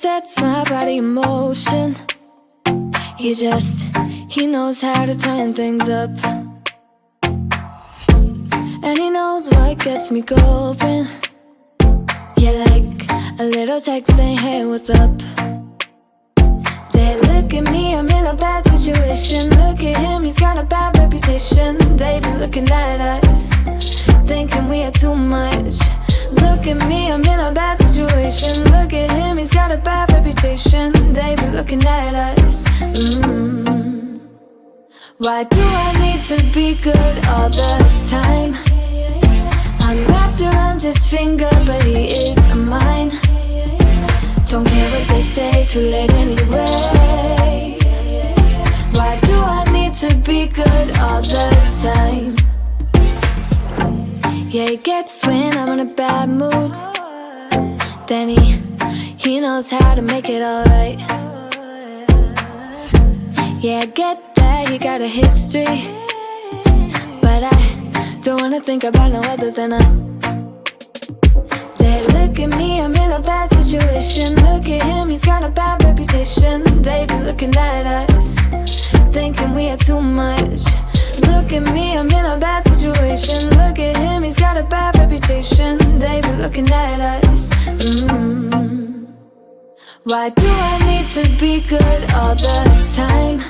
sets my body in motion. He knows how to turn things up. And he knows what gets me going. Yeah, like a little text saying, hey, what's up? They look at me, I'm in a bad situation. Look at him, he's got a bad reputation. They be looking at us, thinking we are too much. Look at me, I'm in a bad situation. Look at him, he's got a bad reputation. They be looking at us. Why do I need to be good all the time? I'm wrapped around his finger, but he is mine. Don't care what they say, too late anyway. Why do I need to be good all the time? Yeah, he gets when I'm in a bad mood. Then he knows how to make it alright. Yeah, I get that he got a history, but I don't wanna think about no other than us. They look at me, I'm in a bad situation. Look at him, he's got a bad reputation. They be looking at us, thinking we are too much. Look at me, I'm in a bad situation. Look at him, he's got a bad reputation. They be looking at us. Why do I need to be good all the time?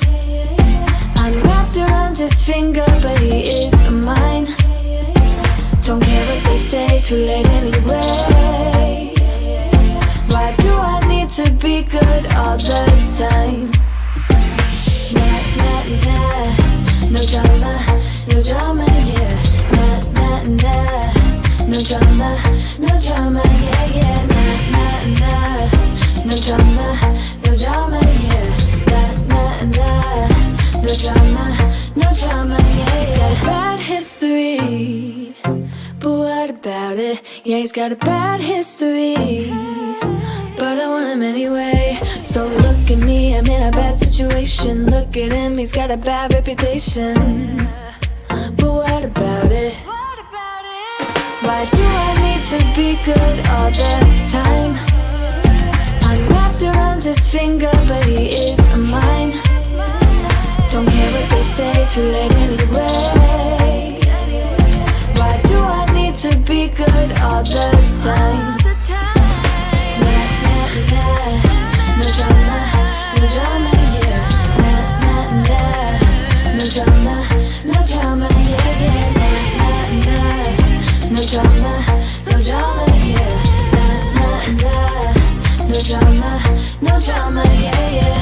I'm wrapped around his finger, but he is mine. Don't care what they say, too late anyway. Why do I need to be good all the time? Nah, nah, nah. No drama, no drama, yeah. Nah, nah, nah. No drama, no drama, yeah, yeah. Nah, nah, nah. No drama, no drama, yeah. Nah, nah, nah. No drama, no drama, yeah. He's got a bad history, but what about it? Yeah, he's got a bad history, but I want him anyway. So look at me, I'm in a bad situation. Look at him, he's got a bad reputation, but what about it? Why do I need to be good all the time? I'm wrapped around his finger, but he is mine. Don't care what they say, too late anyway. Why do I need to be good all the time? Nah, nah, nah. No drama, no drama, yeah. Nah, nah, nah. No drama, no drama, yeah, yeah. Nah, nah, nah. No drama, no drama, yeah. Nah, nah, nah. No drama, no drama, yeah, yeah.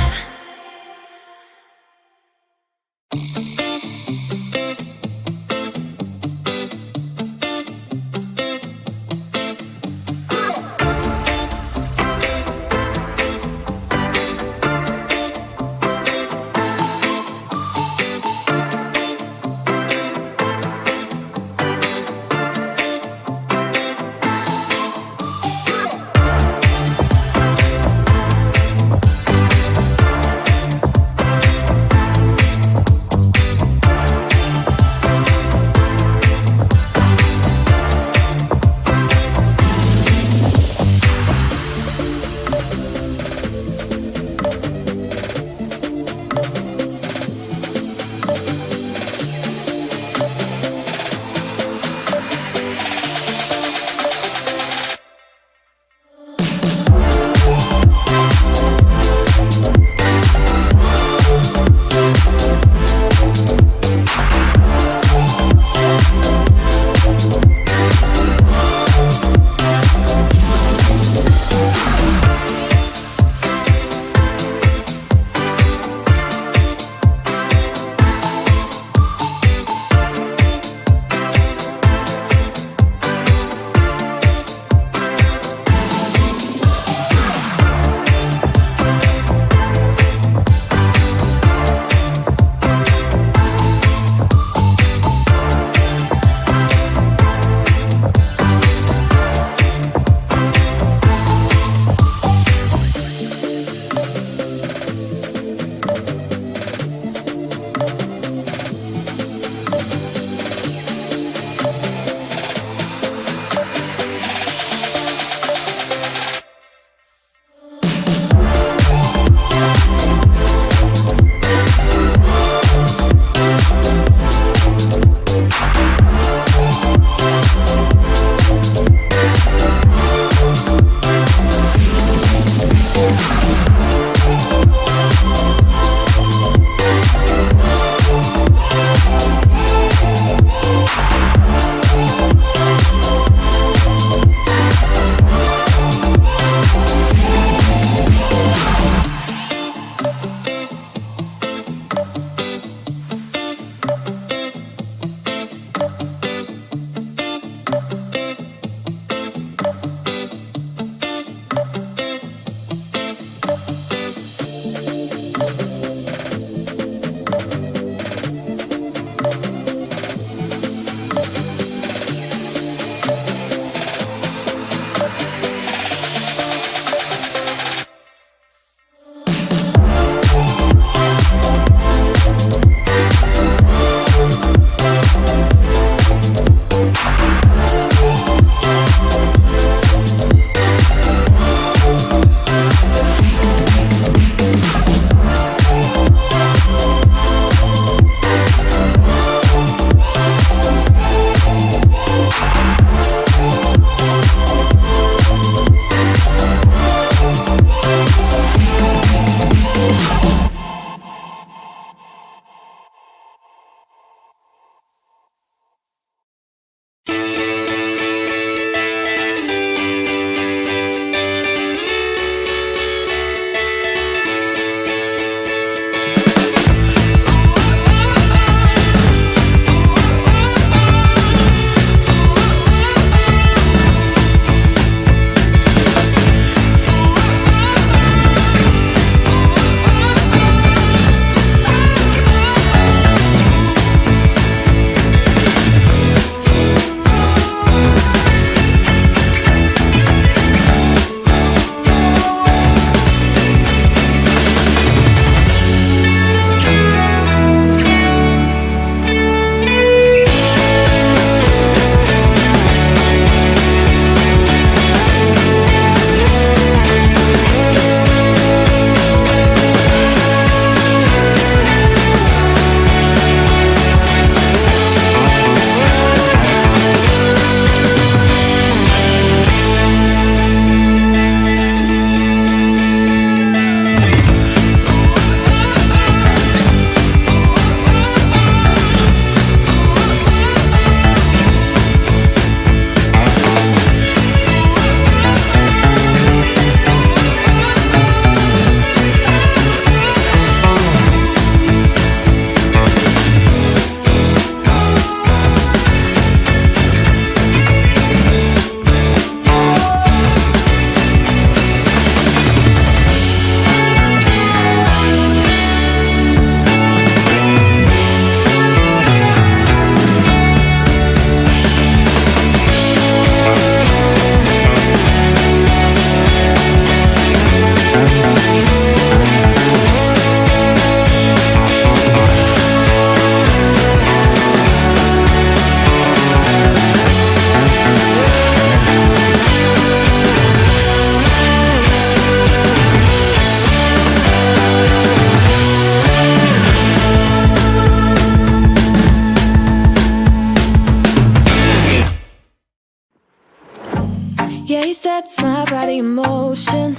Yeah, he sets my body in motion.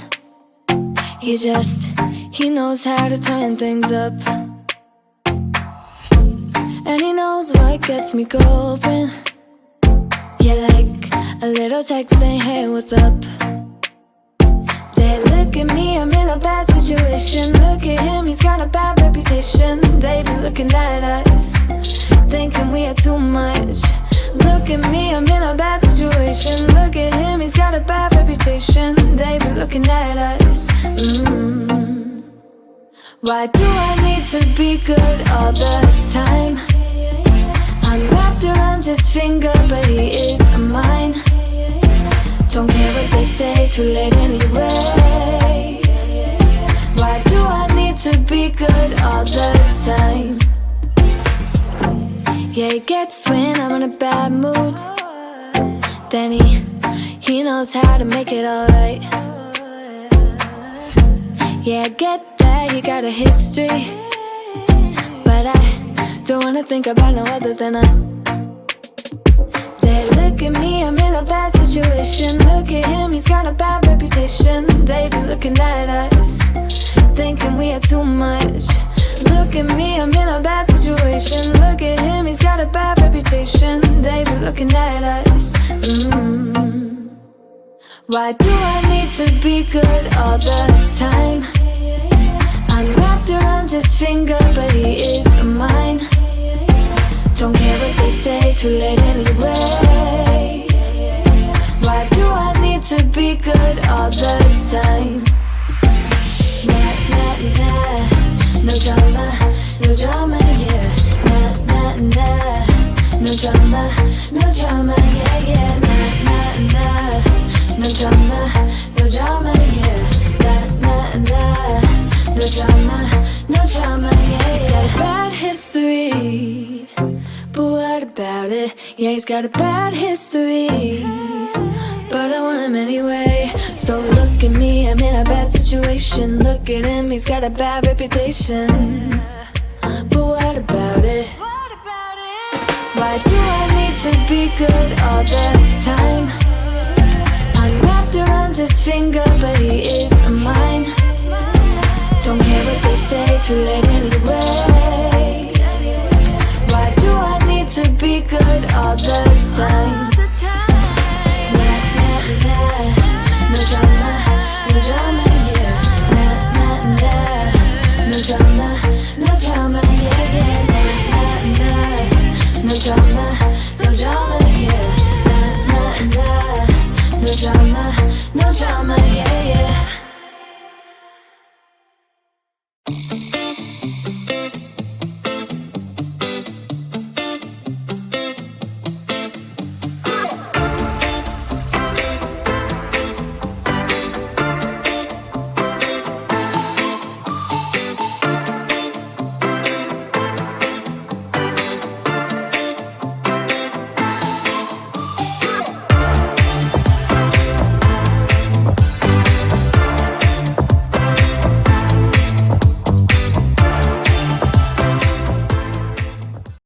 He knows how to turn things up. And he knows what gets me going. Yeah, like a little text saying, hey, what's up? They look at me, I'm in a bad situation. Look at him, he's got a bad reputation. They be looking at us, thinking we are too much. Look at me, I'm in a bad situation. Look at him, he's got a bad reputation. They be looking at us. Why do I need to be good all the time? I'm wrapped around his finger, but he is mine. Don't care what they say, too late anyway. Why do I need to be good all the time? Yeah, he gets when I'm in a bad mood. Then he knows how to make it alright. Yeah, I get that, he got a history, but I don't wanna think about no other than us. They look at me, I'm in a bad situation. Look at him, he's got a bad reputation. They be looking at us, thinking we are too much. Look at me, I'm in a bad situation. Look at him, he's got a bad reputation. They be looking at us. Why do I need to be good all the time? I'm wrapped around his finger, but he is mine. Don't care what they say, too late anyway. Why do I need to be good all the time? Nah, nah, nah. No drama, no drama, yeah. Nah, nah, nah. No drama, no drama, yeah, yeah. Nah, nah, nah. No drama, no drama, yeah. Nah, nah, nah. No drama, no drama, yeah, yeah. He's got a bad history, but what about it? Yeah, he's got a bad history, but I want him anyway. So look at me, I'm in a bad situation. Look at him, he's got a bad reputation, but what about it? Why do I need to be good all the time? I'm wrapped around his finger, but he is mine. Don't care what they say, too late anyway. Why do I need to be good all the time?